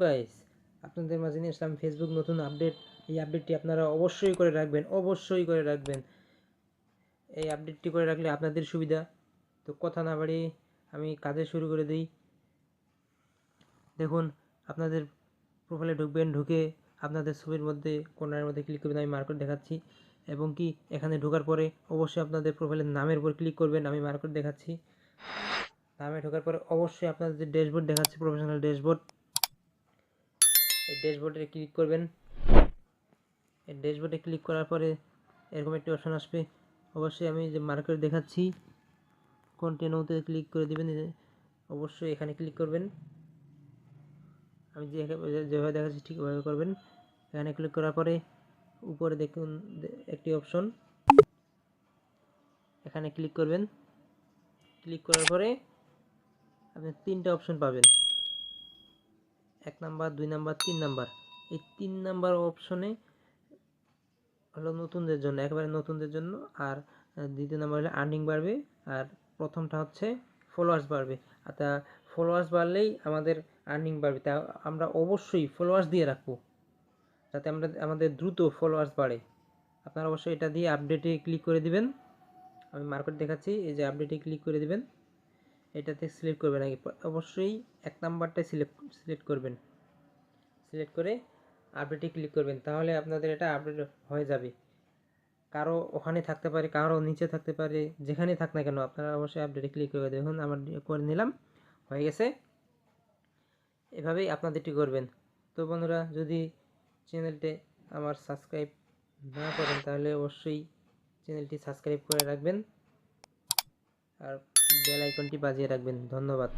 Guys, আপনাদের মাঝে নিয়ে আসলাম ফেসবুক নতুন আপডেট। এই আপডেটটি আপনারা অবশ্যই করে রাখবেন। এই আপডেটটি করে রাখলে আপনাদের সুবিধা। তো কথা না বাড়িয়ে আমি কাজে শুরু করে দিই। দেখুন, আপনাদের প্রোফাইলে ঢুকে আপনাদের ছবির মধ্যে কর্নারের মধ্যে ক্লিক করবেন। আমি মার্কেট দেখাচ্ছি, এবং কি এখানে ঢোকার পরে অবশ্যই আপনাদের প্রোফাইলের নামের উপর ক্লিক করবেন। আমি মার্কেট দেখাচ্ছি। নামে ঢোকার পরে অবশ্যই আপনাদের যে ড্যাশবোর্ড দেখাচ্ছি, প্রফেশনাল ড্যাশবোর্ড, এই ড্যাশবোর্ডে ক্লিক করবেন। এই ড্যাশবোর্ডে ক্লিক করার পরে এরকম একটি অপশন আসবে। অবশ্যই আমি যে মার্কেট দেখাচ্ছি, কন্টিনিউতে ক্লিক করে দিবেন। অবশ্যই এখানে ক্লিক করবেন। আমি যেভাবে দেখাচ্ছি ঠিক ওইভাবে করবেন। এখানে ক্লিক করার পরে উপরে দেখুন একটি অপশন, এখানে ক্লিক করবেন। ক্লিক করার পরে আপনি তিনটা অপশন পাবেন, 1 নাম্বার, 2 নাম্বার, 3 নাম্বার। এই 3 নাম্বার অপশনে হলো নতুনদের জন্য, একেবারে নতুনদের জন্য। আর দ্বিতীয় নাম্বার হলো আর্নিং বাড়বে, আর প্রথমটা হচ্ছে ফলোয়ার্স বাড়বে। আর তা ফলোয়ার্স বাড়লেই আমাদের আর্নিং বাড়বে। তা আমরা অবশ্যই ফলোয়ার্স দিয়ে রাখবো, যাতে আমাদের দ্রুত ফলোয়ার্স বাড়ে। আপনারা অবশ্যই এটা দিয়ে আপডেটে ক্লিক করে দিবেন। আমি মার্কেট দেখাচ্ছি, এই যে আপডেটে ক্লিক করে দিবেন। এটাতে সিলেক্ট করবেন আগে, অবশ্যই 1 নাম্বারটাই সিলেক্ট করবেন। সিলেক্ট করে আপডেটে ক্লিক করবেন, তাহলে আপনাদের এটা আপডেট হয়ে যাবে। কারো ওখানে থাকতে পারে, কারো নিচে থাকতে পারে, যেখানে থাক না কেন আপনারা অবশ্যই আপডেটে ক্লিক করে দেখুন। আমার করে নিলাম, হয়ে গেছে। এভাবেই আপনাদেরটি করবেন। তো বন্ধুরা, যদি চ্যানেলটি আমার সাবস্ক্রাইব না করেন তাহলে অবশ্যই চ্যানেলটি সাবস্ক্রাইব করে রাখবেন, আর বেল আইকনটি বাজিয়ে রাখবেন। ধন্যবাদ।